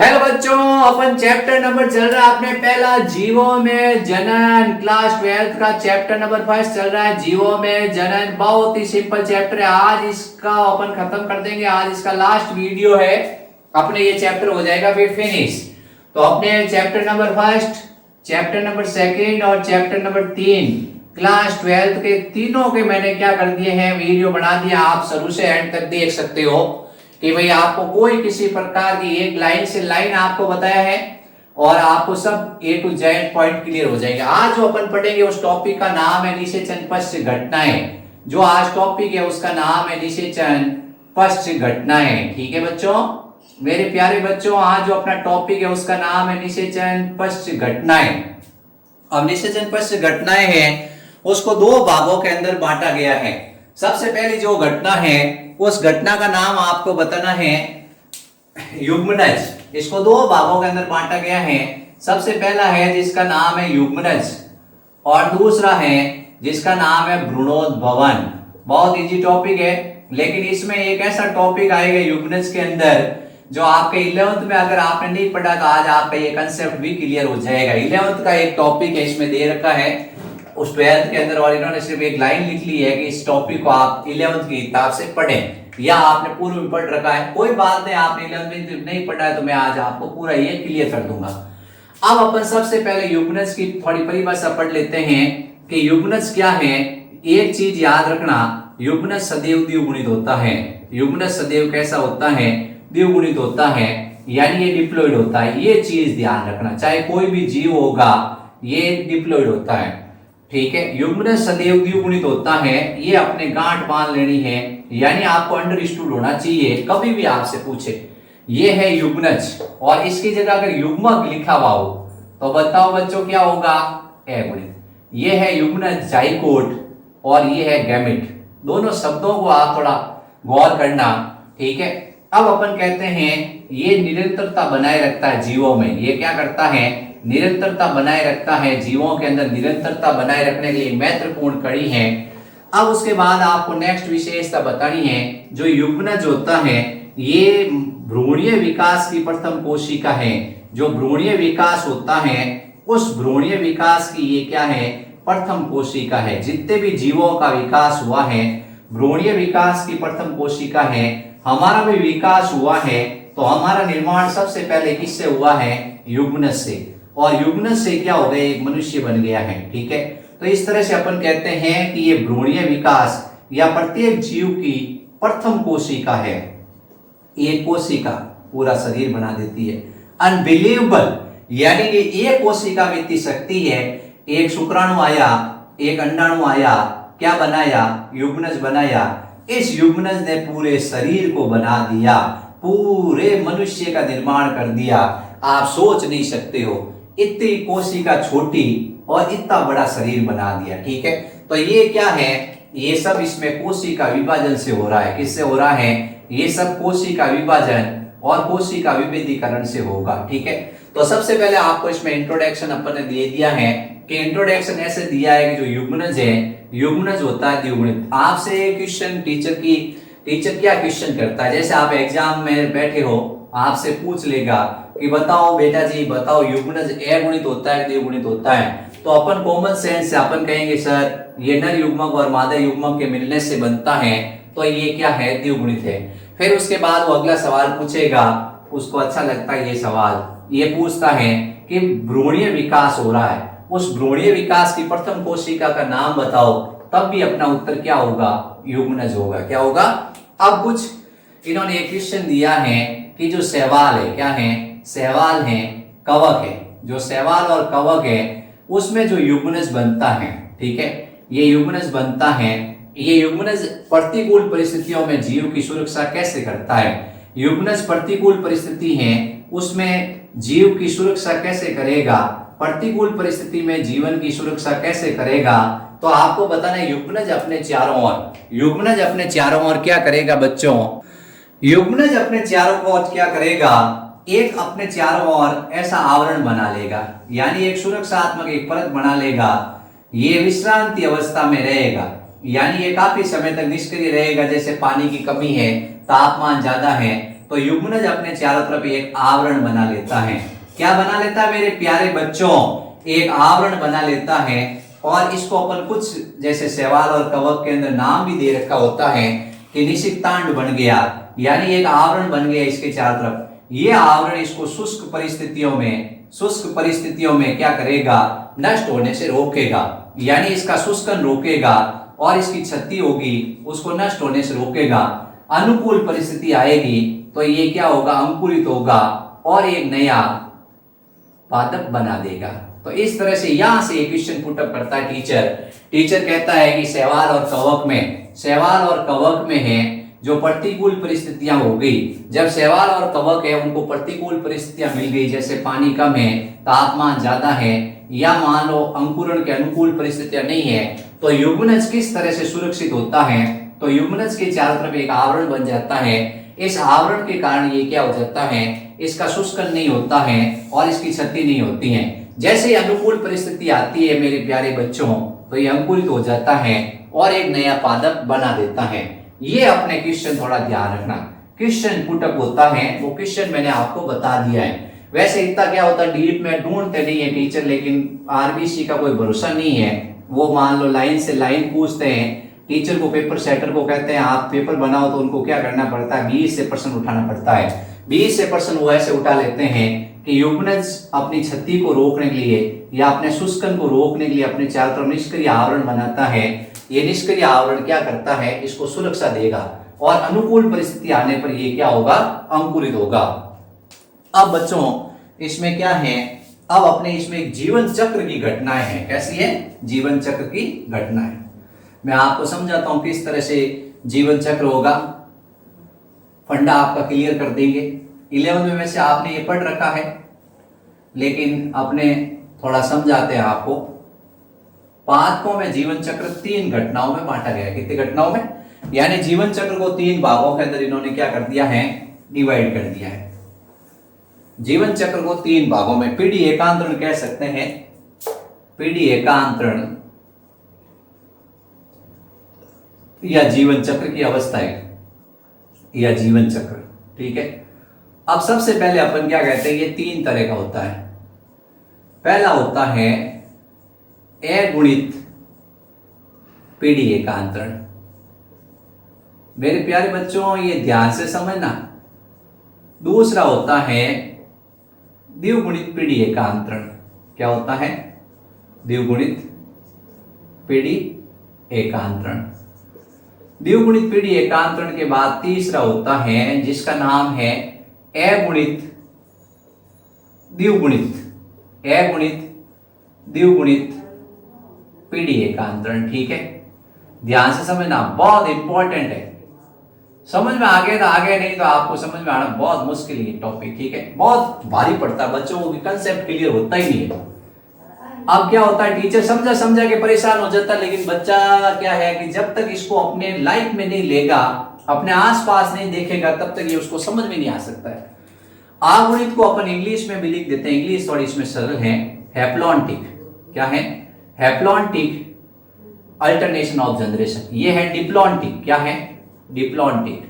Hello बच्चों, अपन chapter number चल रहा है अपने पहला जीवो में जनन। क्लास 12 का चैप्टर नंबर फर्स्ट चल रहा है जीवो में जनन। बहुत ही सिंपल चैप्टर है। आज इसका अपन खत्म कर देंगे। आज इसका लास्ट वीडियो है, अपने ये चैप्टर हो जाएगा फिर फिनिश। तो अपने chapter number first, chapter number second और चैप्टर नंबर 3 क्लास 12 के तीनों के मैंने क्या कर दिए हैं, वीडियो बना दिया। आप शुरू से एंड तक देख सकते हो कि भाई आपको कोई किसी प्रकार की एक लाइन से लाइन आपको बताया है और आपको सब ए टू जेड पॉइंट क्लियर हो जाएगा। आज जो अपन पढ़ेंगे उस टॉपिक का नाम है निषेचन पश्च घटनाएं। जो आज टॉपिक है उसका नाम है निषेचन पश्च घटनाएं। ठीक है बच्चों, मेरे प्यारे बच्चों, आज जो अपना टॉपिक है उसका नाम है निषेचन पश्च घटनाएं। अब निषेचन पश्च घटनाएं हैं उसको दो भागों के अंदर बांटा गया है। सबसे पहली जो घटना है उस घटना का नाम आपको बताना है युग्मनज। इसको दो भागों के अंदर बांटा गया है। सबसे पहला है जिसका नाम है युग्मनज और दूसरा है जिसका नाम है भ्रूणोद्भवन। बहुत इजी टॉपिक है, लेकिन इसमें एक ऐसा टॉपिक आएगा युग्मनज के अंदर जो आपके 11th में अगर आपने नहीं पढ़ा तो आज आपका ये कंसेप्ट भी क्लियर हो जाएगा। 11th का एक टॉपिक है, इसमें दे रखा है उस 12th के अंदर, और इन्होंने सिर्फ एक लाइन लिख ली है कि इस टॉपिक को आप 11th की किताब से पढ़ें, या आपने पूर्व में पढ़ रखा है, कोई बात नहीं। आपने 11th में नहीं पढ़ा है तो मैं आज आपको पूरा ये क्लियर कर दूंगा। अब अपन सबसे पहले युग्मनज की थोड़ी परिभाषा पढ़ लेते हैं कि युग्मनज क्या है। एक चीज याद रखना, युग्मनज सदैव द्विगुणित होता है। युग्मनज सदैव कैसा होता है? द्विगुणित होता है, यानी ये डिप्लॉइड होता है। ये चीज ध्यान रखना, चाहे कोई भी जीव होगा ये डिप्लॉइड होता है। ठीक है, युग्मनज सदैव द्विगुणित होता है, ये अपने गांठ बांध लेनी है, यानी आपको अंडरस्टूड होना चाहिए। कभी भी आपसे पूछे ये है युग्मनज और इसकी जगह अगर युग्मक लिखा हुआ हो तो बताओ बच्चों क्या होगा? अगुणित। ये है युग्मनज जाइगोट और ये है गैमेट। दोनों शब्दों को आप थोड़ा गौर करना। ठीक है, अब अपन कहते हैं ये निरंतरता बनाए रखता है जीवों में। ये क्या करता है? निरंतरता बनाए रखता है जीवों के अंदर। निरंतरता बनाए रखने के लिए महत्वपूर्ण कड़ी है। अब उसके बाद आपको नेक्स्ट विशेषता बतानी है। जो युग्मनज होता है ये भ्रूणीय विकास की प्रथम कोशिका है। जो भ्रूणीय विकास होता है उस भ्रूणीय विकास की ये क्या है? प्रथम कोशिका है। जितने भी जीवों का विकास हुआ है भ्रूणीय विकास की प्रथम कोशिका है। हमारा भी विकास हुआ है तो हमारा निर्माण सबसे पहले किससे हुआ है? युग्मनज से। और युग्मनज से क्या हो गया? एक मनुष्य बन गया है। ठीक है, तो इस तरह से अपन कहते हैं कि ये भ्रूणीय विकास या प्रत्येक जीव की प्रथम कोशिका है। एक कोशिका पूरा शरीर बना देती है। अनबिलीवेबल, यानी कि एक कोशिका में इतनी शक्ति है। एक शुक्राणु आया, एक अंडाणु आया, क्या बनाया? युग्मनज बनाया। इस युग्मनज ने पूरे शरीर को बना दिया, पूरे मनुष्य का निर्माण कर दिया। आप सोच नहीं सकते हो, इतनी कोशिका छोटी और इतना बड़ा शरीर बना दिया। ठीक है, तो ये क्या है? ये सब इसमें कोशिका विभाजन से हो रहा है। किससे हो रहा है? ये सब कोशिका विभाजन और कोशिका विभेदीकरण से होगा। ठीक है, तो सबसे पहले आपको इसमें इंट्रोडक्शन अपन ने दे दिया है कि इंट्रोडक्शन ऐसे दिया है कि जो युग्मनज है, युग्मनज होता है द्विगुणित। आपसे क्वेश्चन टीचर क्या क्वेश्चन करता है? जैसे आप एग्जाम में बैठे हो, आपसे पूछ लेगा कि बताओ बेटा जी, बताओ युग्मनज अगुणित होता है द्विगुणित होता है? तो अपन कॉमन सेंस से अपन कहेंगे सर ये नर युग्मक और मादा युग्मक के मिलने से बनता है, तो ये क्या है? द्विगुणित है। फिर उसके बाद वो अगला सवाल पूछेगा, उसको अच्छा लगता है ये सवाल, ये पूछता है कि भ्रूणीय विकास हो रहा है, उस भ्रूणीय विकास की प्रथम कोशिका का नाम बताओ। तब भी अपना उत्तर क्या होगा? युग्मनज होगा। क्या होगा? अब कुछ इन्होंने एक क्वेश्चन दिया है कि जो शैवाल है, क्या है? शैवाल है, कवक है। जो शैवाल और कवक है उसमें जो युग्मनज बनता है, ठीक है, ये युग्मनज बनता है। ये युग्मनज प्रतिकूल परिस्थितियों में जीव की सुरक्षा कैसे करता है? युग्मनज प्रतिकूल परिस्थिति है उसमें जीव की सुरक्षा कैसे करेगा? प्रतिकूल परिस्थिति में जीवन की सुरक्षा कैसे करेगा? तो आपको बताना है युग्मनज अपने चारों ओर क्या करेगा बच्चों? युग्मनज अपने चारों ओर क्या करेगा? एक अपने चारों ओर ऐसा आवरण बना लेगा, यानी एक सुरक्षात्मक एक परत बना लेगा। ये विश्रांति अवस्था में रहेगा, यानी ये काफी समय तक निष्क्रिय रहेगा। जैसे पानी की कमी है, तापमान ज्यादा है, तो तो युग्मनज अपने चारों तरफ एक आवरण बना लेता है। क्या बना लेता है मेरे प्यारे बच्चों? एक आवरण बना लेता है। और इसको अपन कुछ जैसे शैवाल और कवक के अंदर नाम भी दे रखा होता है कि निषिक्तांड बन गया, यानी एक आवरण बन गया इसके चारों तरफ। ये आवरण इसको शुष्क परिस्थितियों में क्या करेगा? नष्ट होने से रोकेगा, यानी इसका शुष्कन रोकेगा और इसकी क्षति होगी उसको नष्ट होने से रोकेगा। अनुकूल परिस्थिति आएगी तो ये क्या होगा? अंकुरित होगा और एक नया पादप बना देगा। तो इस तरह से यहां से एक क्वेश्चन पुटअप करता है टीचर कहता है कि शैवाल और कवक में है जो प्रतिकूल परिस्थितियां हो गई। जब शैवाल और कवक है उनको प्रतिकूल परिस्थितियां मिल गई, जैसे पानी कम है, तापमान ज्यादा है, या मान लो अंकुरण के अनुकूल परिस्थितियां नहीं है, तो युग्मनज किस तरह से सुरक्षित होता है? तो युग्मनज के चारों तरफ एक आवरण बन जाता है। इस आवरण के कारण ये क्या हो जाता है? इसका शुष्कन नहीं होता है और इसकी क्षति नहीं होती है। जैसे अनुकूल परिस्थिति आती है मेरे प्यारे बच्चों, तो ये अंकुरित हो जाता है और एक नया पादप बना देता है। ये अपने क्वेश्चन थोड़ा ध्यान रखना, क्वेश्चन पुटअप होता है वो क्वेश्चन मैंने आपको बता दिया है। वैसे इतना क्या होता है डीप में ढूंढते नहीं है टीचर, लेकिन आरबीसी का कोई भरोसा नहीं है। वो मान लो लाइन से लाइन पूछते हैं, टीचर को पेपर सेटर को कहते हैं आप पेपर बनाओ, तो उनको क्या करना पड़ता है? 20 से प्रश्न उठाना पड़ता है। 20 से प्रश्न वो ऐसे उठा लेते हैं कि युग्मनज अपनी क्षति को रोकने के लिए या अपने शुष्कन को रोकने के लिए अपने चारों तरफ निष्क्रिय आवरण बनाता है। ये निष्क्रिय आवरण क्या करता है? इसको सुरक्षा देगा और अनुकूल परिस्थिति आने पर ये क्या होगा? अंकुरित होगा। अब बच्चों इसमें क्या है? अब अपने इसमें एक जीवन चक्र की घटनाएं हैं। कैसी है? जीवन चक्र की घटनाएं। मैं आपको समझाता हूं किस तरह से जीवन चक्र होगा। फंडा आपका क्लियर कर देंगे। 11वीं में वैसे आपने ये पढ़ रखा है, लेकिन अपने थोड़ा समझाते हैं आपको। पादपों में जीवन चक्र 3 घटनाओं में बांटा गया है। कितनी घटनाओं में? यानी जीवन चक्र को 3 भागों के अंदर इन्होंने क्या कर दिया है? डिवाइड कर दिया है। जीवन चक्र को 3 भागों में पीढ़ी एकांतरण कह सकते हैं। पीढ़ी एकांतरण या जीवन चक्र की अवस्था है या जीवन चक्र, ठीक है। अब सबसे पहले अपन क्या कहते हैं? ये 3 तरह का होता है। पहला होता है अगुणित पीढ़ी एकांतरण। मेरे प्यारे बच्चों ये ध्यान से समझना। दूसरा होता है द्विगुणित पीढ़ी एकांतरण। क्या होता है? द्विगुणित पीढ़ी एकांतरण। द्विगुणित पीढ़ी एकांतरण के बाद तीसरा होता है जिसका नाम है अगुणित द्विगुणित पीढ़ी एकांतरण, ठीक है। ध्यान से समझना, बहुत इंपॉर्टेंट है। समझ में आ गया तो आगे, नहीं तो आपको समझ में आना बहुत मुश्किल है टॉपिक, ठीक है। बहुत भारी पड़ता है बच्चों को, कंसेप्ट क्लियर होता ही नहीं है। अब क्या होता है? टीचर समझा के परेशान हो जाता है, लेकिन बच्चा क्या है कि जब तक इसको अपने लाइफ में नहीं लेगा, अपने आसपास नहीं देखेगा, तब तक ये उसको समझ में नहीं आ सकता है। अगुणित को अपन इंग्लिश में भी लिख देते हैं, इंग्लिश थोड़ी इसमें सरल है। हैप्लॉन्टिक। क्या है? Haplontic alternation of generation. ये है डिप्लॉन्टिक। क्या है? डिप्लॉन्टिक।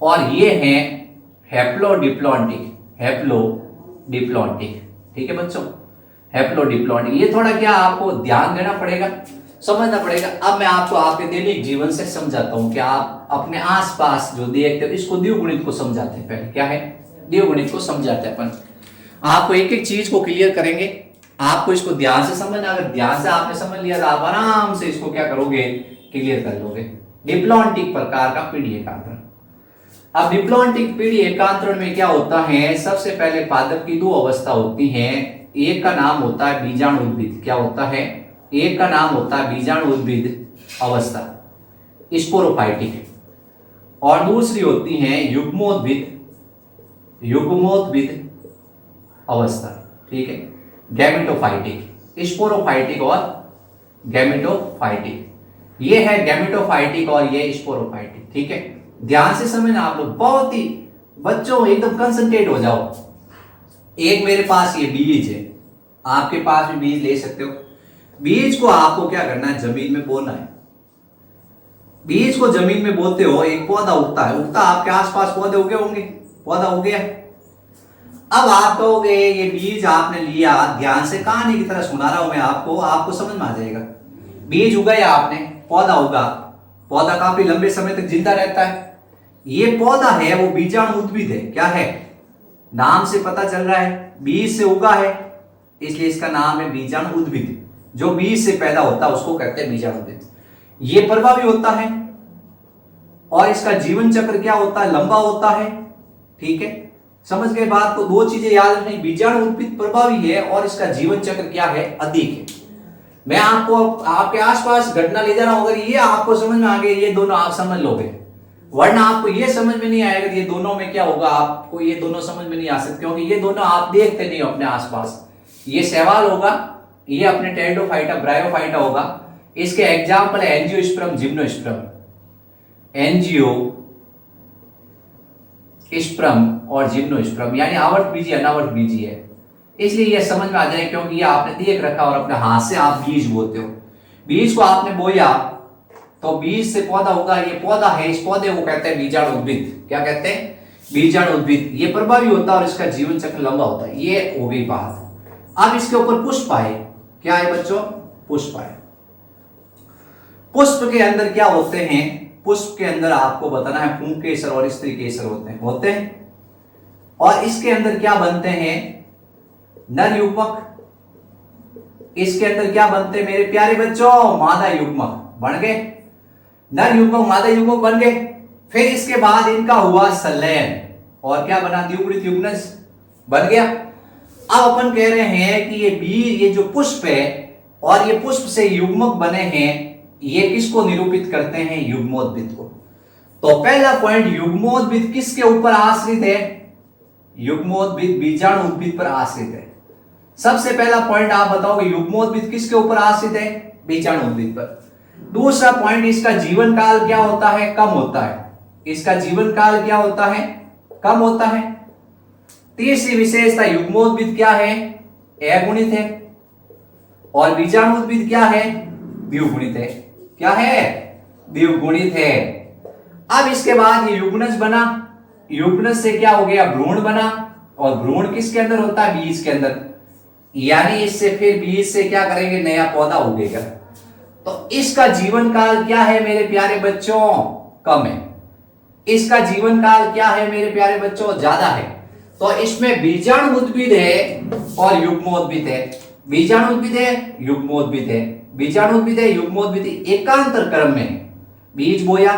और ये है हैप्लोडिप्लॉन्टिक, ठीक है बच्चों। हैप्लोडिप्लॉन्टिक, ये थोड़ा क्या आपको ध्यान देना पड़ेगा, समझना पड़ेगा। अब मैं आपको आपके दैनिक जीवन से समझाता हूं कि आप अपने आसपास जो देखते हो इसको द्विगुणित को समझाते हैं। पहले क्या है? द्विगुणित को समझाते हैं अपन। आपको एक एक चीज को क्लियर करेंगे, आपको इसको ध्यान से समझना। अगर ध्यान से आपने समझ लिया तो आप आराम से इसको क्या करोगे? क्लियर कर लोगे। डिप्लॉन्टिक प्रकार का पीढ़ी एकांतरण। अब डिप्लॉन्टिक पीढ़ी एकांतरण में क्या होता है? सबसे पहले पादप की 2 अवस्था होती है। एक का नाम होता है बीजाणु उद्भिद। क्या होता है? एक का नाम होता है बीजाणु उद्भिद अवस्था, स्पोरोफाइटिक, और दूसरी होती है युग्मोद्भिद अवस्था, ठीक है, गैमेटोफाइटिक। स्पोरोफाइटिक और गैमेटोफाइटिक, ये है गैमेटोफाइटिक और ये स्पोरोफाइटिक, ठीक है। ध्यान से समझना आप लोग, बहुत ही बच्चों एकदम कंसंट्रेट हो जाओ। एक मेरे पास ये बीज है, आपके पास भी बीज ले सकते हो। बीज को आपको क्या करना है? जमीन में बोना है। बीज को जमीन में बोते हो, एक पौधा उगता है, उगता आपके आसपास पौधे उगे होंगे, पौधा उग गया। अब आप कहोगे ये बीज आपने लिया, ध्यान से कहानी की तरह सुना रहा हूं मैं आपको, आपको समझ में आ जाएगा। बीज उगाया आपने, पौधा उगा, पौधा काफी लंबे समय तक जिंदा रहता है। ये पौधा है वो बीजाणु उद्भिद है। क्या है? नाम से पता चल रहा है बीज से उगा है, इसलिए इसका नाम है बीजाणु उद्भिद। जो बीज से पैदा होता है उसको कहते हैं बीजाणु उद्भिद। ये प्रभावी होता है और इसका जीवन चक्र क्या होता है? लंबा होता है। ठीक है, समझ गए बात को? दो चीजें याद रखनी, बीजाणु उद्भिद प्रभावी है और इसका जीवन चक्र क्या है? अधिक है। मैं आपको आपके आसपास घटना ले जा रहा हूं, अगर ये आपको समझ में आ गया, ये दोनों आप समझ लोगे, वरना आपको ये समझ में नहीं आएगा ये दोनों में क्या होगा, आपको ये दोनों समझ में नहीं आ सकते, क्योंकि ये दोनों आप देखते नहीं हो अपने आसपास। ये शैवाल होगा, ये अपने टेरिडोफाइटा ब्रायोफाइटा होगा। इसके एग्जाम्पल है एंजियोस्पर्म, जिम्नोस्पर्म। एंजियोस्पर्म और जिम्नोस्पर्म यानी आवर्त बीजी अनावर्त बीजी है, इसलिए ये समझ में आ जाए, क्योंकि ये आपने देख रखा और अपने हाथ से आप बीज बोते हो। बीज को आपने बोया तो बीज से पौधा होगा, ये पौधा है, इस पौधे को कहते हैं बीजाणु उद्भिद। क्या कहते हैं? बीजाणु उद्भिद। ये प्रभावी होता है और इसका जीवन चक्र लंबा होता है। ये हो गई बात। अब इसके ऊपर पुष्प आए। क्या है बच्चों? पुष्प आए। पुष्प के अंदर क्या होते हैं? पुष्प के अंदर आपको बताना है पुंकेसर और स्त्री केसर होते हैं। और इसके अंदर क्या बनते हैं? नर युग्मक। इसके अंदर क्या बनते हैं मेरे प्यारे बच्चों? मादा युग्मक बन गए। नर युग्मक मादा युग्मक बन गए। फिर इसके बाद इनका हुआ संलयन और क्या बना? द्विगुणित युग्मनज बन गया। अब अपन कह रहे हैं कि ये बीज, ये जो पुष्प है और ये पुष्प से युग्मक बने हैं, ये किसको निरूपित करते हैं? युग्मोद्भिद को। तो पहला पॉइंट, युग्मोद्भिद किसके ऊपर आश्रित है? युग्मोद्भिद बीजाणु उद्भिद पर आश्रित है। सबसे पहला पॉइंट आप बताओगे युग्मोद्भिद किसके ऊपर आश्रित है? बीजाणु उद्भिद पर। दूसरा पॉइंट, इसका जीवन काल क्या होता है? कम होता है। इसका जीवन काल क्या होता है? कम होता है। तीसरी विशेषता, युग्मोद्भिद क्या है? अगुणित है और बीजाणु उद्भिद क्या है? द्विगुणित है। क्या है? द्विगुणित है। अब इसके बाद ये युग्मनज बना, युग्मनज से क्या हो गया? भ्रूण बना, और भ्रूण किसके अंदर होता है? बीज के अंदर। यानी इससे फिर बीज से क्या करेंगे? नया पौधा उगेगा। तो इसका जीवन काल क्या है मेरे प्यारे बच्चों? कम है। इसका जीवन काल क्या है मेरे प्यारे बच्चों? ज्यादा है। तो इसमें बीजाणु उद्भिद है और युग्मोद्भिद है। बीजाणु उद्भिद है, युग्मोद्भिद है, बीजाणु उद्भिद है, युग्मोद्भिद एकांतर क्रम में। बीज बोया,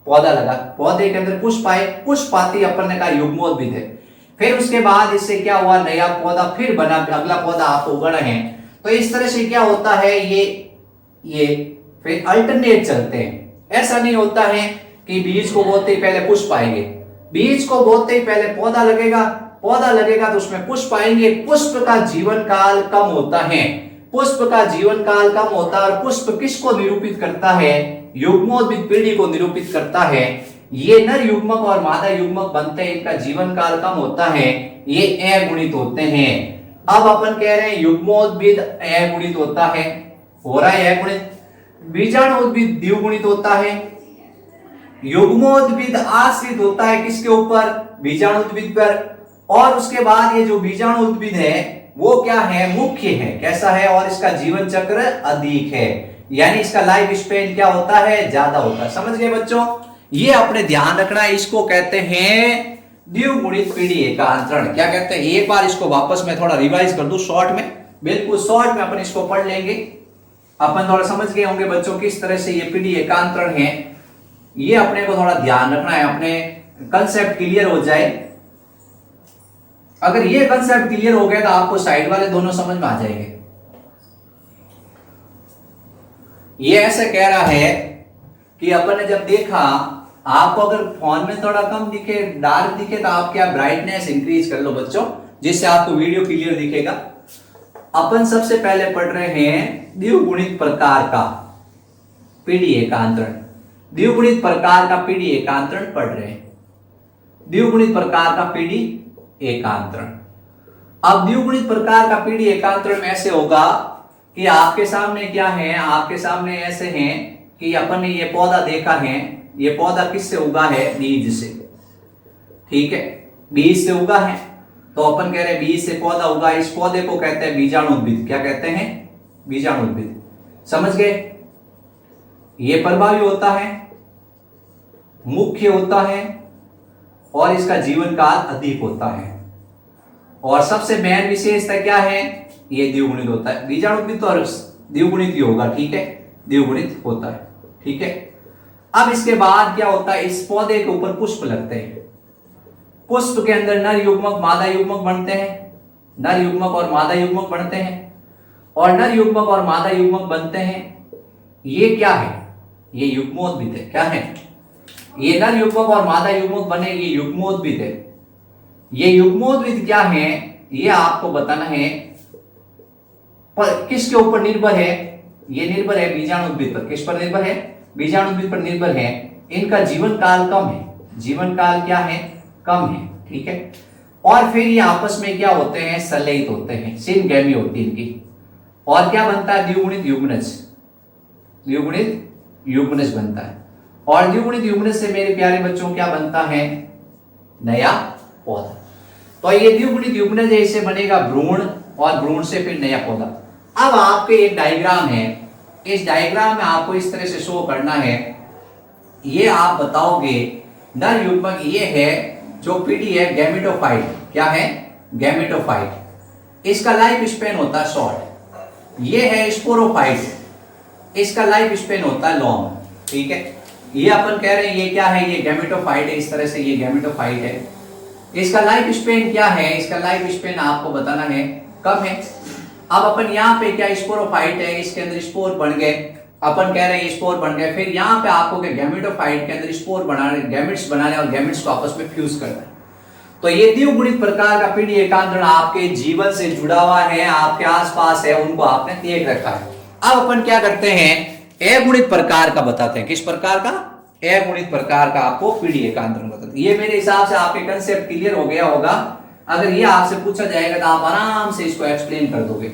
पौधा लगा, पौधे के अंदर पुष्प आए, पुष्प आती अपन ने कहा युग्मोद्भिद है। फिर उसके बाद इससे क्या हुआ? नया पौधा फिर बना, अगला पौधा आप उगा रहे हैं। तो इस तरह से क्या होता है? ये फिर अल्टरनेट चलते हैं। ऐसा नहीं होता है कि बीज को बोते ही पहले पुष्प आएंगे। बीज को बोते ही पहले पौधा लगेगा, पौधा लगेगा तो उसमें पुष्प आएंगे। पुष्प का जीवन काल कम होता है। पुष्प का जीवन काल कम होता है और पुष्प किसको निरूपित करता है? युग्मोद्भिद पीढ़ी को निरूपित करता है। ये नर युग्मक और मादा युग्मक बनते हैं, इनका जीवन काल कम होता है, ये अगुणित होते हैं। अब अपन कह रहे हैं युग्मोद्भिद अगुणित होता है, हो रहा है अगुणित। बीजाणु उद्भिद द्विगुणित होता है। युग्मोद्भिद आश्रित होता है किसके ऊपर? बीजाणु उद्भिद पर। और उसके बाद ये जो बीजाणु उद्भिद है वो क्या है? मुख्य है। कैसा है? और इसका जीवन चक्र अधिक है, यानी इसका लाइफ स्पेन क्या होता है? ज्यादा होता है। समझ गए बच्चों? ये अपने ध्यान रखना है। इसको कहते हैं द्विगुणित पीढ़ी एकांतरण। क्या कहते हैं? एक बार इसको वापस मैं थोड़ा रिवाइज कर दूं शॉर्ट में, बिल्कुल शॉर्ट में अपन इसको पढ़ लेंगे। अपन थोड़ा समझ गए होंगे बच्चों किस तरह से ये पीढ़ी एकांतरण है। ये अपने को थोड़ा ध्यान रखना है, अपने कंसेप्ट क्लियर हो जाए। अगर ये कंसेप्ट क्लियर हो गया तो आपको साइड वाले दोनों समझ में आ जाएंगे। ये ऐसे कह रहा है कि अपन ने जब देखा, आपको अगर फोन में थोड़ा कम दिखे, डार्क दिखे, तो आप क्या ब्राइटनेस इंक्रीज कर लो बच्चों, जिससे आपको वीडियो क्लियर दिखेगा। अपन सबसे पहले पढ़ रहे हैं द्विगुणित प्रकार का पीढ़ी एकांतरण। द्विगुणित प्रकार का पीढ़ी एकांतरण पढ़ रहे हैं। द्विगुणित प्रकार का पीढ़ी एकांतरण। अब द्विगुणित प्रकार का पीढ़ी एकांतरण ऐसे होगा कि आपके सामने क्या है? आपके सामने ऐसे हैं कि अपन ने ये पौधा देखा है, ये पौधा किससे उगा है? बीज से। ठीक है, बीज से उगा है, तो अपन कह रहे हैं बीज से पौधा उगा, इस पौधे को कहते हैं बीजाणुउद्भिद। क्या कहते हैं? बीजाणुउद्भिद। समझ गए? ये प्रभावी होता है, मुख्य होता है, और इसका जीवन काल अधिक होता है, और सबसे मेन विशेषता क्या है? ये द्विगुणित होता है। बीजाणुउद्भिद तो द्विगुणित ही होगा। ठीक है, द्विगुणित होता है। ठीक है, अब इसके बाद क्या होता है? इस पौधे के ऊपर पुष्प लगते हैं। पुष्प के अंदर नर युग्मक मादा युग्मक बनते हैं, नर युग्मक और मादा युग्मक बनते हैं, और नर युग्मक और मादा युग्मक बनते हैं। ये क्या है? ये युग्मोद्भिद है। क्या है? ये नर युग्मक और मादा युग्मक बने, ये युग्मोद्भिद है। ये युग्मोद्भिद क्या है ये आपको बताना है। पर किसके ऊपर निर्भर है? ये निर्भर है बीजाणुउद्भिद पर। किस पर निर्भर है? बीजाणुउद्भिद पर निर्भर है। इनका जीवन काल कम है। जीवन काल क्या है? कम है। ठीक है, और फिर ये आपस में क्या होते हैं? संलयित होते हैं, सिनगैमी होती है इनकी, और क्या बनता है? द्विगुणित युग्मनज। द्विगुणित युग्मनज बनता है, और द्विगुणित युग्मनज से मेरे प्यारे बच्चों क्या बनता है? नया पौधा। तो ये द्विगुणित युग्मनज ऐसे बनेगा भ्रूण, और भ्रूण से फिर नया पौधा। अब आपके एक डायग्राम है, इस डायग्राम में आपको इस तरह से शो करना है। ये आप बताओगे नर युग्मक ये है जो पीढ़ी है गैमेटोफाइट। क्या है? गैमेटोफाइट। इसका लाइफ स्पेन होता है शॉर्ट। ये है स्पोरोफाइट, इसका लाइफ स्पेन होता है लॉन्ग। ठीक है, ये अपन कह रहे हैं ये क्या है? ये गैमेटोफाइट है। इस तरह से ये गैमेटोफाइट है। इसका लाइफ स्पेन क्या है? इसका लाइफ स्पेन आपको बताना है, कम है। अब अपन यहाँ पे क्या स्पोरोफाइट है, इसके अंदर स्पोर बन गए, अपन कह रहे हैं स्पोर बन गए। फिर यहाँ पे आपको क्या गैमेटोफाइट के अंदर स्पोर बनाने, गैमेट्स बनाने और गैमेट्स को आपस में फ्यूज करना है। तो ये द्विगुणित प्रकार का पीढ़ी एकांतरण आपके जीवन से जुड़ा हुआ है, आपके आसपास है, उनको आपने देख रखा है। अब अपन क्या करते हैं? अगुणित प्रकार का बताते हैं। किस प्रकार का? अगुणित प्रकार का आपको पीढ़ी एकांतरण बताते हैं। ये मेरे हिसाब से आपके कंसेप्ट क्लियर हो गया होगा। अगर ये आपसे पूछा जाएगा तो आप आराम से इसको एक्सप्लेन कर दोगे।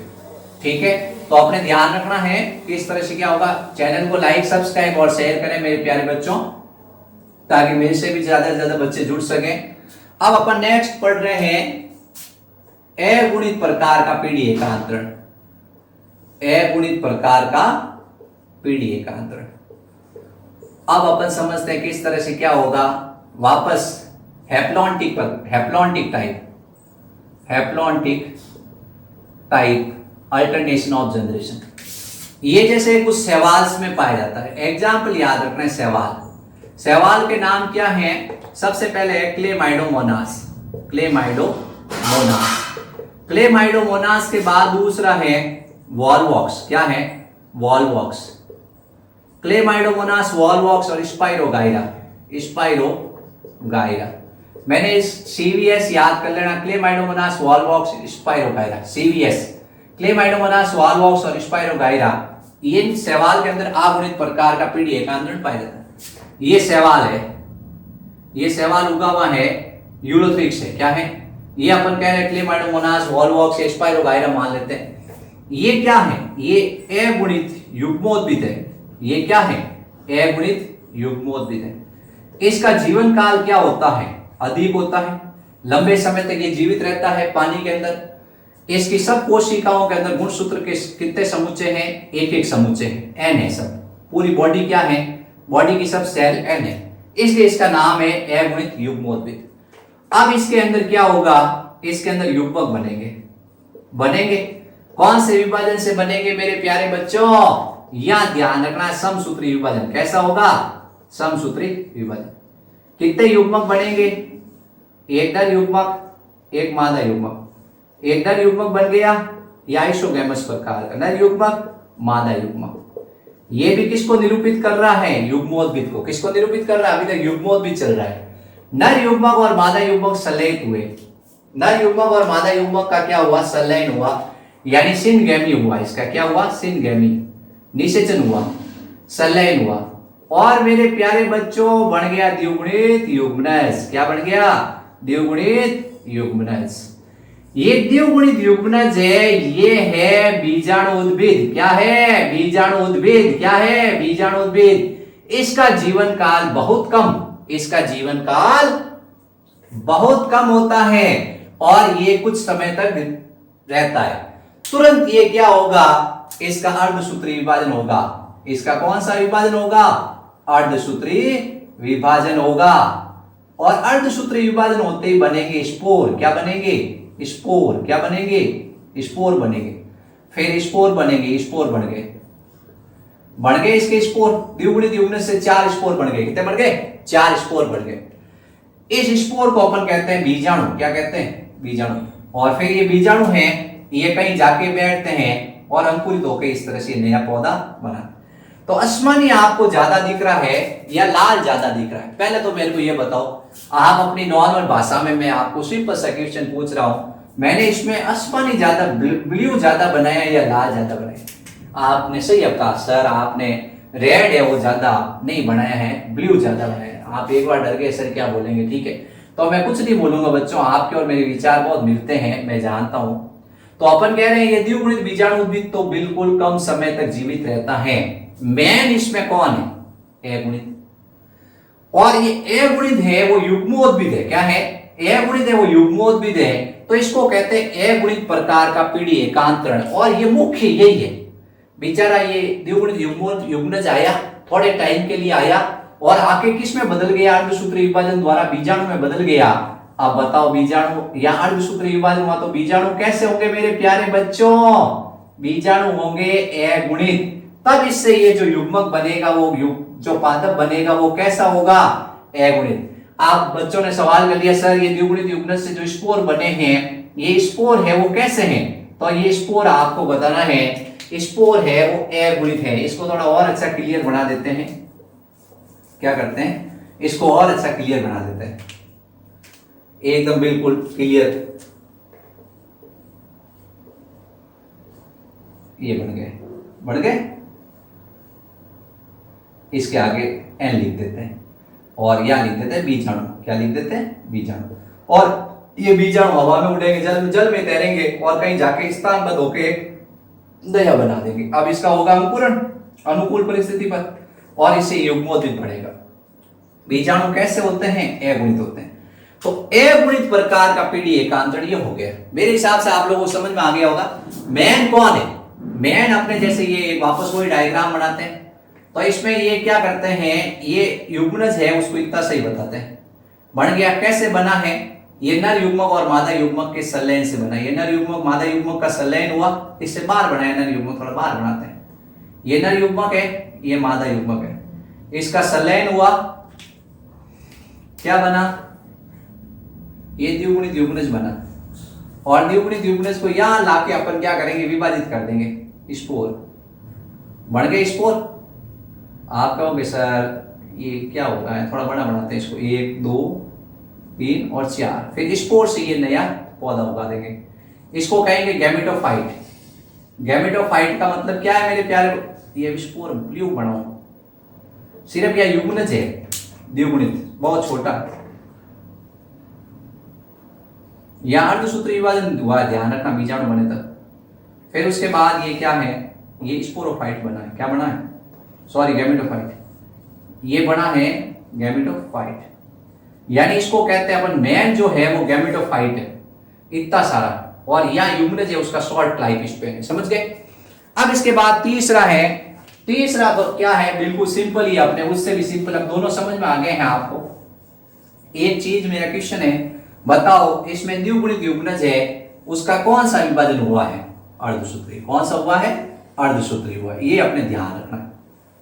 ठीक है, तो अपने ध्यान रखना है कि इस तरह से क्या होगा। चैनल को लाइक, सब्सक्राइब और शेयर करें मेरे प्यारे बच्चों, ताकि मेरे से भी ज्यादा से ज्यादा बच्चे जुड़ सकें। अब अपन नेक्स्ट पढ़ रहे हैं अगुणित प्रकार का पीढ़ी एकांतरण। अगुणित प्रकार का पीढ़ी एकांतरण। अब अपन समझते हैं कि इस तरह से क्या होगा। वापस haplontic type alternation of generation. ये जैसे कुछ सवाल में पाया जाता है। एग्जाम्पल याद रखना है। सवाल के नाम क्या है? सबसे पहले है क्लेमाइडोमोनास। क्लेमाइडोमोनास के बाद दूसरा है वॉलवॉक्स। क्या है? वॉलवॉक्स। क्लेमाइडोमोनास, वॉलवॉक्स और स्पाइरोगाइरा। मैंने इस सीवीएस याद कर लेना। Chlamydomonas, Volvox, spirogyra. CVS Chlamydomonas, Volvox और स्पाइरोगाइरा। इन सवाल के अंदर अगुणित प्रकार का पीढ़ी एकांतरण पाया जाता है। ये सवाल है, ये सवाल उगा हुआ है यूलोथ्रिक्स से। क्या है? ये अपन कह रहे हैं क्लेमाइडोमोनास, वॉलवॉक्स, स्पाइरोगाइरा मान लेते हैं। ये क्या है? ये अगुणित युग्मोद्भिद है। ये क्या है? अगुणित युग्मोद्भिद है। इसका जीवन काल क्या होता है? अधिक होता है। लंबे समय तक ये जीवित रहता है पानी के अंदर। इसकी सब कोशिकाओं के अंदर गुणसूत्र के कितने समुच्चय हैं? एक समुच्चय है, एन है सब। पूरी बॉडी क्या है? बॉडी की सब सेल एन है, इसलिए इसका नाम है अगुणित युग्मोद्भिद। अब इसके अंदर क्या होगा? इसके अंदर युग्मक बनेंगे। कौन से विभाजन से बनेंगे मेरे प्यारे बच्चों? यहां ध्यान रखना, समसूत्री विभाजन। कैसा होगा? समसूत्री विभाजन। कितने युग्मक बनेंगे? एक नर युग्मक, एक मादा युग्मक। एक नर युग्मक बन गया, या आइसोगैमस प्रकार का नर युग्मक, मादा युग्मक। ये भी किसको निरूपित कर रहा है? युग्मोद्भिद को। किसको निरूपित कर रहा है? अभी तक युग्मोद्भिद चल रहा है। नर युग्मक और मादा युग्मक संलयित हुए। नर युग्मक और मादा युग्मक का क्या हुआ? संलयन हुआ, यानी सिनगैमी हुआ। इसका क्या हुआ? सिनगैमी, निषेचन हुआ, संलयन हुआ, और मेरे प्यारे बच्चों बन गया द्विगुणित युग्मनज। क्या बन गया? द्विगुणित युग्मनज। ये द्विगुणित युग्मनज है, ये है बीजाणु उद्भिद। क्या है? बीजाणु उद्भिद। क्या है? बीजाणु उद्भिद। इसका जीवन काल बहुत कम, इसका जीवन काल बहुत कम होता है और ये कुछ समय तक रहता है। तुरंत ये क्या होगा? इसका अर्धसूत्री विभाजन होगा। इसका कौन सा विभाजन होगा? अर्धसूत्री विभाजन होगा। और अर्धसूत्री विभाजन होते ही बनेंगे स्पोर। क्या बनेंगे? स्पोर। क्या बनेंगे? स्पोर बनेंगे। फिर स्पोर बनेंगे, स्पोर बन गए इसके स्पोर। द्विगुणित युग्मनज से 4 स्पोर बन गए। कितने बन गए? 4 स्पोर बन गए। इस स्पोर को अपन कहते हैं बीजाणु। क्या कहते हैं? बीजाणु। और फिर ये बीजाणु हैं, ये कहीं जाके बैठते हैं और अंकुरित होकर इस तरह से नया पौधा बना। तो आसमानी आपको ज्यादा दिख रहा है या लाल ज्यादा दिख रहा है? पहले तो मेरे को ये बताओ, आप अपनी नॉर्मल भाषा में मैं आपको सिंपल सा क्वेश्चन पूछ रहा हूं, मैंने इसमें आसमानी ज्यादा ब्लू ज्यादा बनाया या लाल ज्यादा बनाया? आपने सही कहा सर, आपने रेड है वो ज्यादा नहीं बनाया है, ब्लू ज्यादा बनाया है। आप एक बार डर गए सर क्या बोलेंगे, ठीक है, तो मैं कुछ नहीं बोलूंगा बच्चों, आपके और मेरे विचार बहुत मिलते हैं, मैं जानता हूं। तो अपन कह रहे हैं ये द्विगुणित बीजाणु उद्भिद तो बिल्कुल कम समय तक जीवित रहता है। मैन इसमें कौन है? अगुणित। और ये अगुणित है वो युग्मोद्भिद है। क्या है? अगुणित है वो युग्मोद्भिद है। तो इसको कहते हैं अगुणित प्रकार का पीढ़ी एकांतरण। और ये मुख्य यही है, बेचारा ये द्विगुणित युग्मनज आया, थोड़े टाइम के लिए आया और आके किस में बदल गया? अर्धसूत्री विभाजन द्वारा बीजाणु में बदल गया। अब बताओ बीजाणु या अर्धसूत्री विभाजन हुआ तो बीजाणु कैसे होंगे मेरे प्यारे बच्चों? बीजाणु होंगे अगुणित। तब इससे ये जो युग्मक बनेगा, वो जो पादप बनेगा वो कैसा होगा? अगुणित। आप बच्चों ने सवाल कर लिया सर ये द्विगुणित युग्मनज से जो स्पोर बने हैं, ये स्पोर है वो कैसे हैं? तो ये स्पोर आपको बताना है, स्पोर है वो अगुणित है। इसको थोड़ा और अच्छा क्लियर बना देते हैं। क्या करते हैं? इसको और अच्छा क्लियर बना देते हैं, एकदम बिल्कुल क्लियर। ये बन गए। इसके आगे एन लिख देते हैं और यहां लिख देते हैं बीजाणु। क्या लिख देते हैं? बीजाणु। और ये बीजाणु हवा में उड़ेंगे, जल में तैरेंगे और कहीं जाके स्थानबद्ध होके दया बना देंगे। अब इसका होगा अंकुरण अनुकूल परिस्थिति पर और इससे युग्मोद्भिद बढ़ेगा। बीजाणु कैसे होते हैं? अगुणित होते हैं। तो अगुणित प्रकार का पीढ़ी एकांतरण ये हो गया। मेरे हिसाब से आप लोगों को समझ में आ गया होगा। मैन कौन है? मैन अपने जैसे ये वापस वही डायग्राम बनाते हैं। तो इसमें ये क्या करते हैं, ये युग्मनज है उसको इतना सही बताते हैं। बन गया, कैसे बना है? ये नर युग्मक और मादा युग्मक के संलयन से बना। ये नर युग्मक मादा युग्मक का संलयन हुआ, इससे बाहर बनाया। नर युग्मक थोड़ा बाहर बनाते हैं। ये नर युग्मक है, ये मादा युग्मक है, इसका संलयन हुआ, क्या बना? ये द्विगुणित युग्मनज बना। और द्विगुणित युग्मनज को यहां लाके अपन क्या करेंगे? विभाजित कर देंगे। स्पोर बन गए। स्पोर आप कहोगे सर ये क्या होगा है? थोड़ा बड़ा बनाते हैं इसको, 1 2 3 और 4। फिर स्पोर से ये नया पौधा उगा देंगे। इसको कहेंगे गैमेटोफाइट। गैमेटोफाइट का मतलब क्या है मेरे प्यारे? ये स्पोर ब्लू बनाओ, सिर्फ यह युग्मनज है द्विगुणित, बहुत छोटा। यह अर्धसूत्री विभाजन हुआ, ध्यान रखना, बीजाणु बने तब। फिर उसके बाद ये क्या है? ये स्पोरोफाइट बना है। क्या बना है? Sorry, gametophyte. ये बना है गैमेटोफाइट, यानी इसको कहते हैं अपन मैन जो है वो गैमेटोफाइट है, इतना सारा। और यहां युग्मनज है उसका शॉर्ट लाइफ स्पैन है। समझ गए? अब इसके बाद तीसरा है। तीसरा तो क्या है? बिल्कुल सिंपल ही, अपने उससे भी सिंपल। अब दोनों समझ में आ गए हैं आपको। एक चीज मेरा क्वेश्चन है, बताओ इसमें द्विगुणित युग्मनज है उसका कौन सा विभाजन हुआ है? अर्धसूत्री। कौन सा हुआ है? अर्धसूत्री हुआ। ये अपने ध्यान रखना,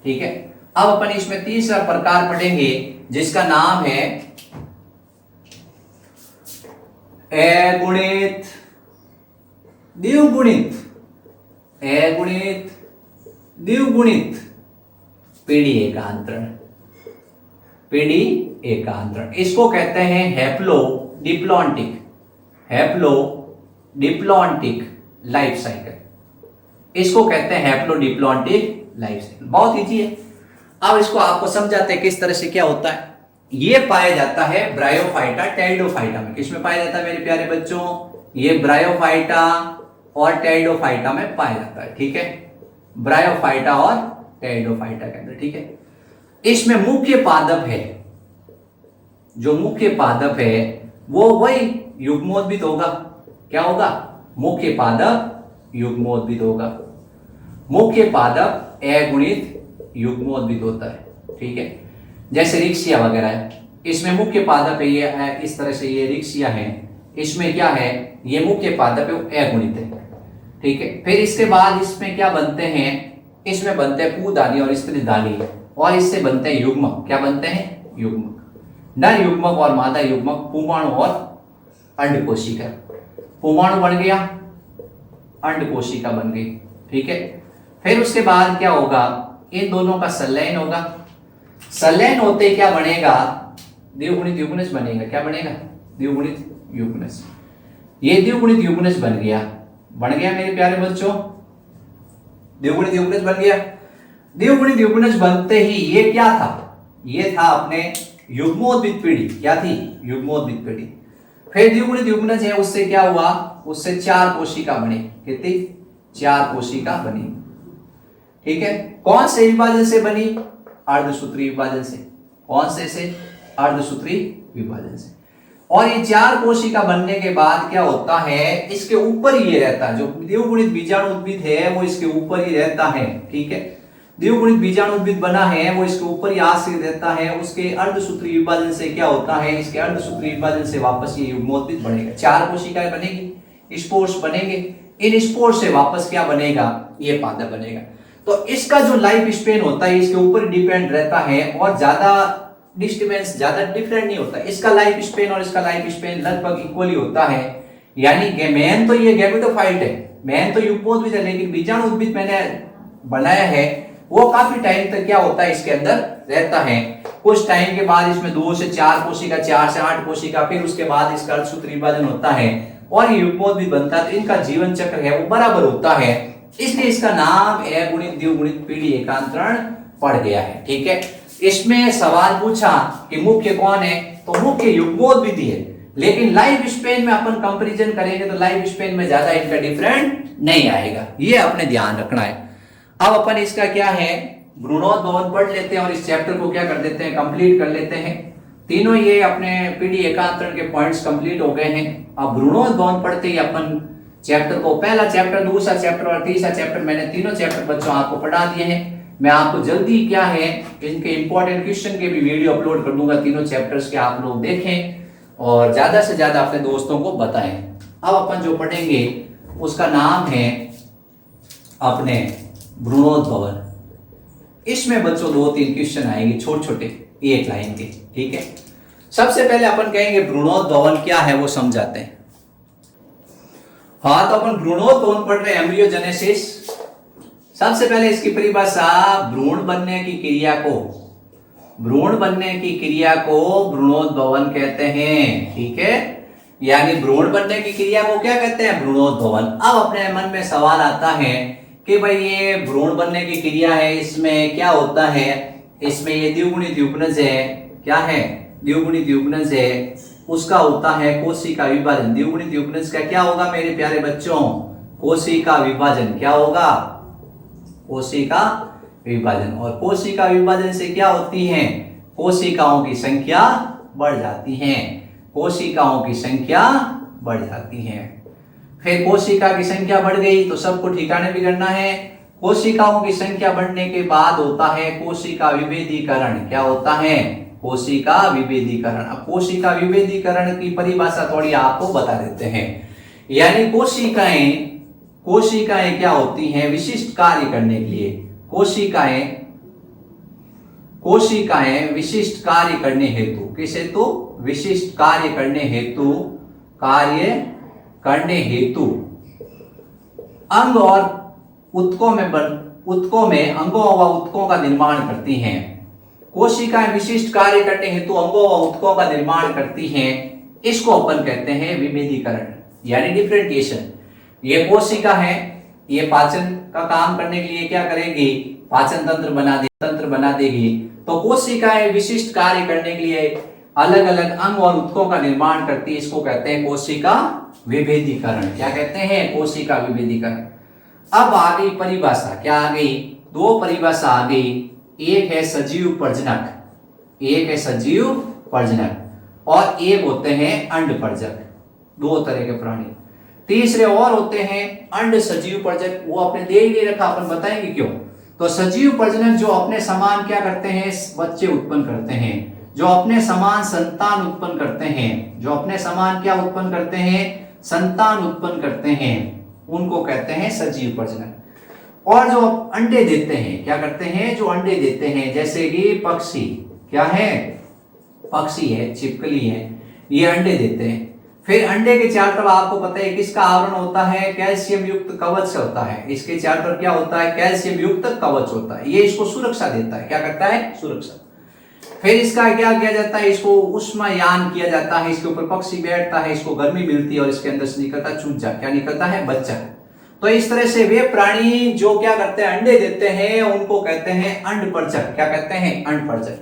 ठीक है। अब अपन इसमें तीसरा प्रकार पढ़ेंगे जिसका नाम है अगुणित द्विगुणित। अगुणित द्विगुणित पीढ़ी एकांतरण। पीढ़ी एकांतरण इसको कहते हैं हैप्लोडिप्लॉन्टिक। हैप्लोडिप्लॉन्टिक लाइफ साइकिल, इसको कहते हैं हैप्लोडिप्लॉन्टिक लाइफ साइकिल। बहुत इजी है। अब इसको आपको समझाते हैं किस तरह से क्या होता है। ये पाया जाता है ब्रायोफाइटा टेरिडोफाइटा में। किसमें पाया जाता है मेरे प्यारे बच्चों? ये ब्रायोफाइटा और टेरिडोफाइटा में पाया जाता है, ठीक है, ब्रायोफाइटा और टेरिडोफाइटा के अंदर, ठीक है। इसमें मुख्य पादप है, जो मुख्य पादप है वो वही युग्मोद्भिद होगा। क्या होगा? मुख्य पादप युग्मोद्भिद होगा। मुख्य पादप अगुणित युग्मोद्भिद होता है, ठीक है। जैसे रिक्सिया वगैरह है, इसमें मुख्य पादप है ये, इस तरह से ये रिक्सिया है, इसमें क्या है, ये मुख्य पादप है, अगुणित है, ठीक है। फिर इसके बाद इसमें क्या बनते हैं, इसमें बनते हैं पूदानी और स्त्रीदानी, और इससे बनते हैं युग्मक। क्या बनते हैं? युग्मक। नर युग्मक और मादा युग्मक, पुमाणु और अंडकोशिका। पुमाणु बन गया, अंडकोशिका बन गई, ठीक है। फिर उसके बाद क्या होगा, इन दोनों का संलयन होगा। संलयन होते क्या बनेगा? द्विगुणित युग्मनज बनेगा। क्या बनेगा? द्विगुणित युग्मनज। ये द्विगुणित युग्मनज बन गया मेरे प्यारे बच्चों, द्विगुणित युग्मनज बन गया। द्विगुणित युग्मनज बनते ही ये क्या था? ये था अपने युग्मोद्भिद पीढ़ी। क्या थी? युग्मोद्भिद पीढ़ी। फिर द्विगुणित युग्मनज है, उससे क्या हुआ? उससे 4 कोशिका बनी। कितनी? 4 कोशिका बनी, ठीक है। कौन से विभाजन से बनी? अर्धसूत्री विभाजन से। कौन से? अर्धसूत्री विभाजन से। और ये 4 कोशिका बनने के बाद क्या होता है, इसके ऊपर ही ये रहता है, जो द्विगुणित बीजाणु उद्भिद है वो इसके ऊपर ही रहता है, ठीक है। द्विगुणित बीजाणु उद्भिद बना है वो इसके ऊपर ही आश्रित रहता है। उसके अर्धसूत्री विभाजन से क्या होता है, इसके अर्धसूत्री विभाजन से वापस ये युग्मोद्भिद बनेगा। 4 कोशिकाएं बनेगी, स्पोर्स बनेंगे। इन स्पोर्स से वापस क्या बनेगा? ये पादप बनेगा। तो इसका जो लाइफ स्पेन होता है इसके ऊपर डिपेंड रहता है, और ज्यादा डिस्टेंस, ज्यादा डिफरेंट नहीं होता। इसका लाइफ स्पेन और इसका लाइफ स्पेन लगभग इक्वली होता है। यानी मेन तो ये गैमेटोफाइट है, मेन तो युग्मोद्भिद है, लेकिन बीजाणु उद्भिद मैंने बनाया है वो काफी टाइम तक क्या होता है, इसके अंदर रहता है। कुछ टाइम के बाद इसमें 2 से 4 कोशिका, 4 से 8 कोशिका, फिर उसके बाद इसका अर्धसूत्री विभाजन होता है और युग्मोद्भिद बनता है। तो इनका जीवन चक्र है वो बराबर होता है, इसलिए इसका नाम अगुणित द्विगुणित पीढ़ी एकांतरण पड़ गया है, ठीक है। इसमें सवाल पूछा कि मुख्य कौन है, तो मुख्य युग्मोद्भिद है, लेकिन लाइफ स्पेन में अपन कंपैरिजन करेंगे तो लाइफ स्पेन में ज्यादा इनका डिफरेंट नहीं आएगा, ये अपने ध्यान रखना है। अब अपन इसका क्या है, भ्रूणोद्भवन पढ़ लेते हैं और इस चैप्टर को क्या कर देते हैं, कंप्लीट कर लेते हैं। तीनों ये अपने पीढ़ी एकांतरण के पॉइंट्स कंप्लीट हो गए हैं। अब भ्रूणोद्भवन पढ़ते ही अपन चैप्टर को, पहला चैप्टर, दूसरा चैप्टर और तीसरा चैप्टर, मैंने तीनों चैप्टर बच्चों आपको पढ़ा दिए हैं। मैं आपको जल्दी क्या है इनके इंपॉर्टेंट क्वेश्चन के भी वीडियो अपलोड कर दूंगा, तीनों चैप्टर्स के आप लोग देखें और ज्यादा से ज्यादा अपने दोस्तों को बताएं। अब अपन जो पढ़ेंगे उसका नाम है अपने भ्रूणोद्भवन। इसमें बच्चों 2-3 क्वेश्चन आएंगे छोटे छोटे, एक लाइन के, ठीक है। सबसे पहले अपन कहेंगे भ्रूणोद्भवन क्या है वो समझाते हैं। हाँ, तो अपन भ्रूणोद्भवन पढ़ रहे हैं, एम्ब्रियोजेनेसिस। सबसे पहले इसकी परिभाषा, भ्रूण बनने की क्रिया को, भ्रूण बनने की क्रिया को भ्रूणोद्भवन कहते हैं, ठीक है। यानी भ्रूण बनने की क्रिया को क्या कहते हैं, भ्रूणोद्भवन। अब अपने मन में सवाल आता है कि भाई ये भ्रूण बनने की क्रिया है, इसमें क्या होता है, इसमें ये द्विगुणित युग्मनज है, क्या है, द्विगुणित युग्मनज है, उसका होता है कोशिका विभाजन। द्विगुणित युग्मनज का क्या होगा मेरे प्यारे बच्चों, कोशिका विभाजन। क्या होगा, कोशिका विभाजन। और कोशिका विभाजन से क्या होती है, कोशिकाओं की संख्या बढ़ जाती है, कोशिकाओं की संख्या बढ़ जाती है। फिर कोशिका की संख्या बढ़ गई तो सबको ठिकाने भी करना है। कोशिकाओं की संख्या बढ़ने के बाद होता है कोशिका विभेदीकरण। क्या होता है, कोशिका विभेदीकरण। अब कोशिका विभेदीकरण की परिभाषा थोड़ी आपको बता देते हैं। यानी कोशिकाएं क्या होती हैं, विशिष्ट कार्य करने के लिए, कोशिकाएं विशिष्ट कार्य करने हेतु, किस हेतु, विशिष्ट कार्य करने हेतु, अंग और उत्तकों में अंगों व उत्तकों का निर्माण करती हैं। कोशिकाएं विशिष्ट कार्य करने हेतु अंगों व उत्तकों का निर्माण करती हैं, इसको अपन कहते हैं विभेदीकरण यानी डिफरेंटिएशन। ये कोशिका है, ये पाचन का काम करने के लिए क्या करेगी, पाचन तंत्र बना देगी। तो कोशिकाएं विशिष्ट कार्य करने के लिए अलग अलग अंग और उत्तकों का निर्माण करती है, इसको कहते हैं कोशिका विभेदीकरण, क्या कहते हैं, कोशिका विभेदीकरण। अब आ गई परिभाषा, क्या आ गई, दो परिभाषा आ गई, एक है सजीव प्रजनक, एक है सजीव प्रजनक और एक होते हैं अंड प्रजक, दो तरह के प्राणी। तीसरे और होते हैं अंड सजीव प्रजनक, वो आपने दे ही नहीं रखा, अपन बताएंगे क्यों। तो सजीव प्रजनक जो अपने समान क्या करते हैं, बच्चे उत्पन्न करते हैं, जो अपने समान संतान उत्पन्न करते हैं, जो अपने समान क्या उत्पन्न करते हैं, संतान उत्पन्न करते हैं, उनको कहते हैं सजीव प्रजनक। और जो अंडे देते हैं, क्या करते हैं, जो अंडे देते हैं, जैसे कि पक्षी, क्या है, पक्षी है, छिपकली है, ये अंडे देते हैं। फिर अंडे के चारों तरफ आपको पता है किसका आवरण होता है, कैल्शियम युक्त कवच होता है, इसके चारों तरफ क्या होता है, कैल्शियम युक्त कवच होता है, ये इसको सुरक्षा देता है, क्या करता है, सुरक्षा। फिर इसका क्या किया जाता है, इसको उष्मायान किया जाता है, इसके ऊपर पक्षी बैठता है, इसको गर्मी मिलती है और इसके अंदर से निकलता चूजा, क्या निकलता है, बच्चा। तो इस तरह से वे प्राणी जो क्या करते हैं, अंडे देते हैं, उनको कहते हैं अंडपरचक, क्या कहते हैं, अंडपरचक।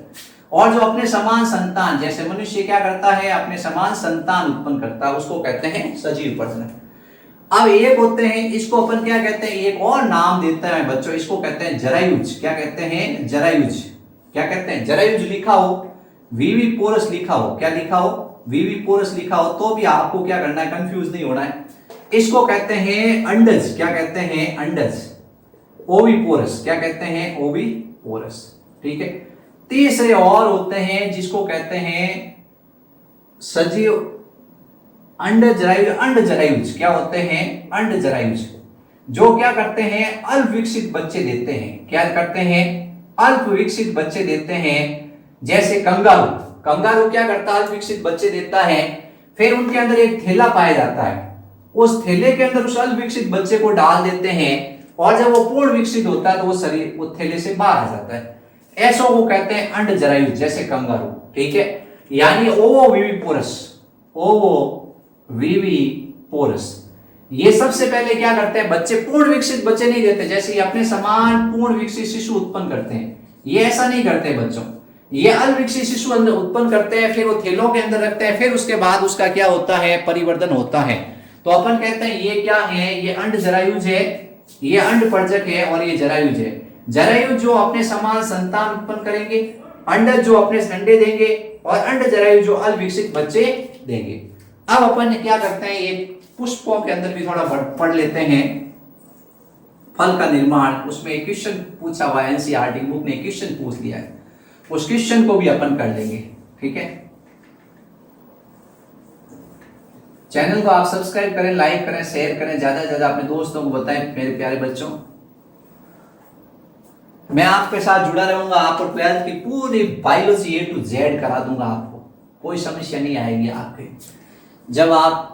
और जो अपने समान संतान, जैसे मनुष्य क्या करता है, अपने समान संतान उत्पन्न करता है, उसको कहते हैं सजीव प्रजनक। अब एक होते हैं, इसको अपन क्या कहते हैं, एक और नाम देते हैं बच्चों, इसको कहते हैं जरायुज, क्या कहते हैं, जरायुज, क्या कहते हैं, जरायुज लिखा हो, वीवी पोरस लिखा हो, क्या लिखा हो, वीवी पोरस लिखा हो, तो भी आपको क्या करना है, कंफ्यूज नहीं होना है। इसको कहते हैं अंडज, क्या कहते हैं, अंडज, ओविपोरस, क्या कहते हैं, ओविपोरस, ठीक है। तीसरे और होते हैं जिसको कहते हैं सजीव अंड जरायुज, अंड जरायुज क्या होते हैं, अंड जरायुज, जो क्या करते हैं, अल्प विकसित बच्चे देते हैं, क्या करते हैं, अल्प विकसित बच्चे देते हैं। जैसे कंगारू, कंगारू क्या करता है, अल्प विकसित बच्चे देता है, फिर उनके अंदर एक थैला पाया जाता है, उस थैले के अंदर उस अल्प विकसित बच्चे को डाल देते हैं और जब वो पूर्ण विकसित होता है तो वो शरीर उस थैले से बाहर आ जाता है, ऐसो को कहते हैं अंड जरायुज, जैसे कंगारू, ठीक है। यानी ओविपोरस, ओविपोरस, ये सबसे पहले क्या करते हैं, बच्चे पूर्ण विकसित बच्चे नहीं देते, जैसे ये अपने समान पूर्ण विकसित शिशु उत्पन्न करते हैं, ये ऐसा नहीं करते बच्चों, ये अल्प विकसित शिशु अंदर उत्पन्न करते हैं, फिर वो थैलों के अंदर रखते हैं, फिर उसके बाद उसका क्या होता है, परिवर्तन होता है। तो अपन कहते हैं ये क्या है, ये अंड जरायुज है, ये अंड परजक है और ये जरायुज है। जरायुज जो अपने समान संतान उत्पन्न करेंगे, अंडज जो अपने अंडे देंगे और अंड जरायुज जो अल्प विकसित बच्चे देंगे। अब अपन क्या करते हैं, ये पुष्पों के अंदर भी थोड़ा पढ़ लेते हैं, फल का निर्माण, उसमें एक क्वेश्चन पूछा हुआ है, एनसीईआरटी बुक ने क्वेश्चन पूछ लिया है, उस क्वेश्चन को भी अपन कर लेंगे, ठीक है। चैनल को आप सब्सक्राइब करें, लाइक करें, शेयर करें, ज्यादा से ज्यादा अपने दोस्तों को बताएं। मेरे प्यारे बच्चों, मैं आपके साथ जुड़ा रहूंगा, आपको 12th की पूरी बायोलॉजी A to Z करा दूंगा, आपको कोई समस्या नहीं आएगी आपके। जब आप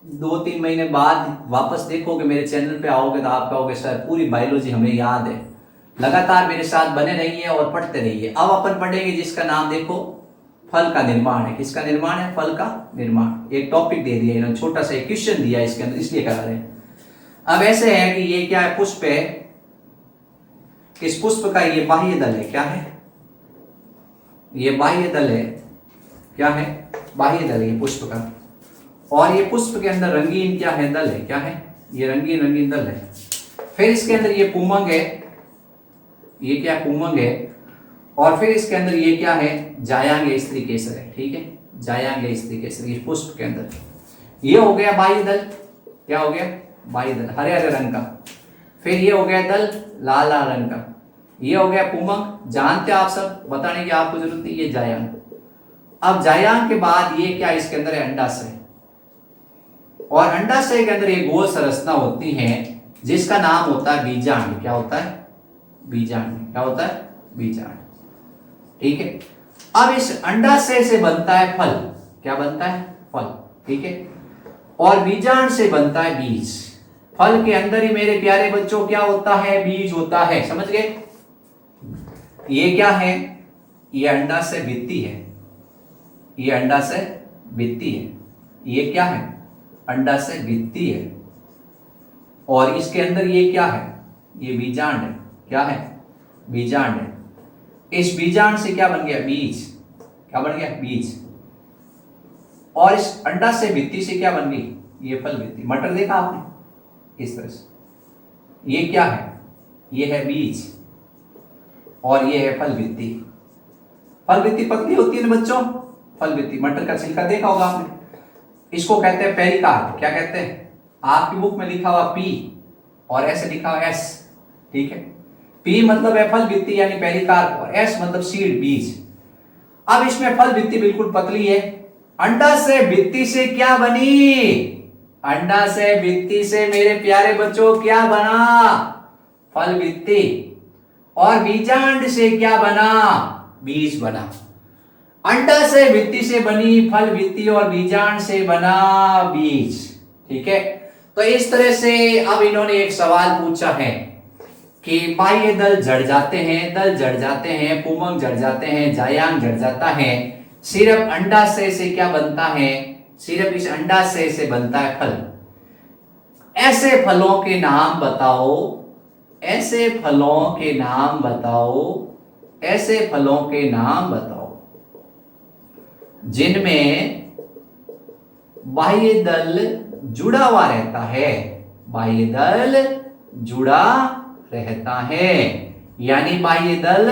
2-3 महीने बाद वापस देखोगे, मेरे चैनल पे आओगे, तो आप कहोगे सर पूरी बायोलॉजी हमें याद है। लगातार मेरे साथ बने रहिए और पढ़ते रहिए। अब अपन पढ़ेंगे जिसका नाम देखो, फल का निर्माण है। किसका निर्माण है, फल का निर्माण। एक टॉपिक दे दिया इन्होंने, छोटा सा एक क्वेश्चन दिया इसके अंदर, इसलिए करा रहे हैं। अब ऐसे है कि ये क्या है, पुष्प है, इस पुष्प का ये बाह्य दल है, क्या है, ये बाह्य दल है, क्या है, बाह्य दल है पुष्प का। और ये पुष्प के अंदर रंगीन क्या है, दल है, क्या है, ये रंगीन रंगीन दल है। फिर इसके अंदर ये पुमंग है, ये क्या पुमंग है। और फिर इसके अंदर ये क्या है, जायांग स्त्री केसर है, ठीक है, जायांग स्त्री केसर इस पुष्प के अंदर। ये हो गया बाह्य दल, क्या हो गया, बाह्य दल, हरे हरे रंग का। फिर ये हो गया दल, लाल लाल रंग का। ये हो गया पुमंग, जानते आप सब, बताने की आपको जरूरत नहीं, ये जायांग। अब जायांग के बाद ये क्या, इसके अंदर है अंडाशय। और अंडाशय के अंदर एक गोल संरचना होती है जिसका नाम होता है बीजांड। क्या होता है, बीजांड। क्या होता है, बीजांड, ठीक है। अब इस अंडाशय से बनता है फल, क्या बनता है, फल, ठीक है। और बीजांड से बनता है बीज। फल के अंदर ही मेरे प्यारे बच्चों क्या होता है, बीज होता है, समझ गए। ये क्या है, ये अंडाशय भित्ति है, ये अंडाशय भित्ति है। ये क्या है, अंडाशय भित्ति है। और इसके अंदर ये क्या है, ये बीजांड है, क्या है, बीजांड है। इस बीजांड से क्या बन गया, बीज, क्या बन गया, बीज। और इस अंडाशय भित्ति से क्या बन गई, ये फल भित्ति। मटर देखा आपने इस तरह से, ये क्या है, ये है बीज और ये है फल भित्ति। फल भित्ति पतली होती है ना बच्चों, फल भित्ति। मटर का छिलका देखा होगा आपने, इसको कहते हैं पेरिकार्प। क्या कहते हैं, आपकी बुक में लिखा हुआ पी और ऐसे लिखा हुआ एस, ठीक है। पी मतलब है फल भित्ति यानी पेरिकार्प और एस मतलब सीड बीज। अब इसमें फल भित्ति बिल्कुल पतली है। अंडा से भित्ति से क्या बनी, अंडा से भित्ति से मेरे प्यारे बच्चों क्या बना, फल भित्ति। और बीजांड से क्या बना, बीज बना। अंडा से भित्ति से बनी फल भित्ति और बीजांड से बना बीज, ठीक है। तो इस तरह से अब इन्होंने एक सवाल पूछा है कि बाह्य दल जड़ जाते हैं, दल जड़ जाते हैं, पुमंग जड़ जाते हैं, जायांग जड़ जाता है, सिर्फ अंडाशय से क्या बनता है, सिर्फ इस अंडाशय से बनता है फल। ऐसे फलों के नाम बताओ, ऐसे फलों के नाम बताओ, ऐसे फलों के नाम बताओ जिनमें बाह्य दल जुड़ा हुआ रहता है, बाह्य दल जुड़ा रहता है, यानी बाह्य दल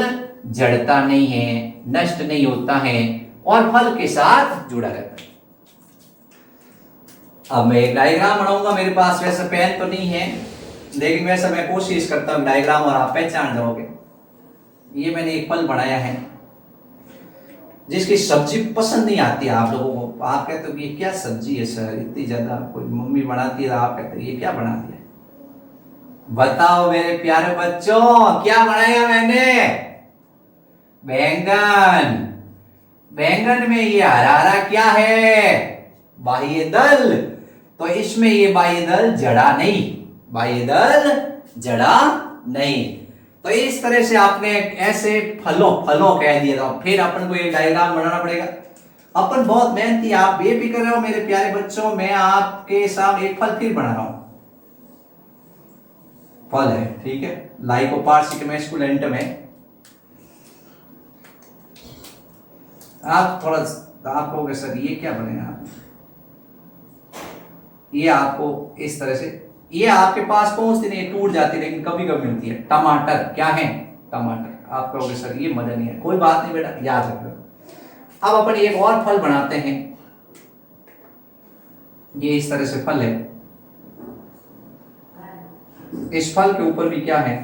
जड़ता नहीं है, नष्ट नहीं होता है और फल के साथ जुड़ा रहता है। अब मैं एक डायग्राम बनाऊंगा, मेरे पास वैसे पेन तो नहीं है लेकिन वैसे मैं कोशिश करता हूं डायग्राम और आप पहचान जाओगे। ये मैंने एक फल बनाया है जिसकी सब्जी पसंद नहीं आती आप लोगों को। आप कहते हो कि ये क्या सब्जी है सर, इतनी ज्यादा कोई मम्मी बनाती है, आप कहते हो ये क्या बना दिया। बताओ मेरे प्यारे बच्चों क्या बनाया मैंने, बैंगन। बैंगन में ये हरा हरा क्या है, बाह्य दल। तो इसमें ये बाह्य दल जड़ा नहीं, बाह्य दल जड़ा नहीं। तो इस तरह से आपने ऐसे फलों कह दिया था। फिर अपन को एक डायग्राम बनाना पड़ेगा। अपन बहुत मेहनती, आप बेफिक्र रहो मेरे प्यारे बच्चों, मैं आपके सामने एक फल फिर बना रहा हूं। फल है, ठीक है, लाइकोपार्सिक मैस्कुलेंटम है। आप थोड़ा आप कहोगे सर ये क्या बनेगा, ये आपको इस तरह से, ये आपके पास पहुंचती नहीं, टूट जाती लेकिन कभी कभी मिलती है। टमाटर क्या है, टमाटर। आप कहोगे सर ये मजा नहीं है, कोई बात नहीं बेटा, याद रखो। अब अपन एक और फल बनाते हैं। ये इस तरह से फल है, इस फल के ऊपर भी क्या है,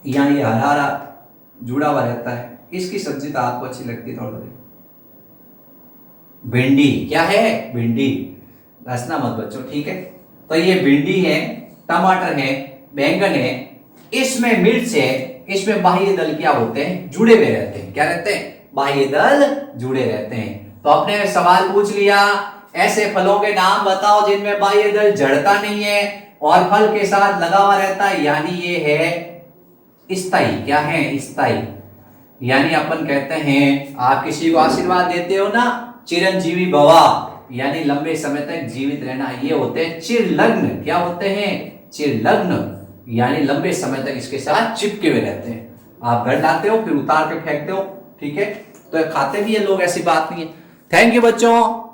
यहां ये हरा हरा जुड़ा हुआ रहता है। इसकी सब्जी तो आपको अच्छी लगती है थोड़ी। भिंडी क्या है, भिंडी, हंसना मत बच्चों, ठीक है। तो ये भिंडी है, टमाटर है, बैंगन है, इसमें मिर्च है, इसमें बाह्य दल क्या होते हैं, जुड़े हुए रहते हैं। क्या रहते हैं, बाह्य दल जुड़े रहते हैं। तो आपने सवाल पूछ लिया ऐसे फलों के नाम बताओ जिनमें बाह्य दल जड़ता नहीं है और फल के साथ लगा हुआ रहता है, यानी ये है स्थायी। क्या है, स्थायी। यानी अपन कहते हैं, आप किसी को आशीर्वाद देते हो ना, चिरंजीवी भवा, यानी लंबे समय तक जीवित रहना। ये होते हैं चिरलग्न। क्या होते हैं, चिरलग्न, यानी लंबे समय तक इसके साथ चिपके हुए रहते हैं। आप घर लाते हो फिर उतार के फेंकते हो, ठीक है। तो खाते भी है लोग, ऐसी बात नहीं है। थैंक यू बच्चों।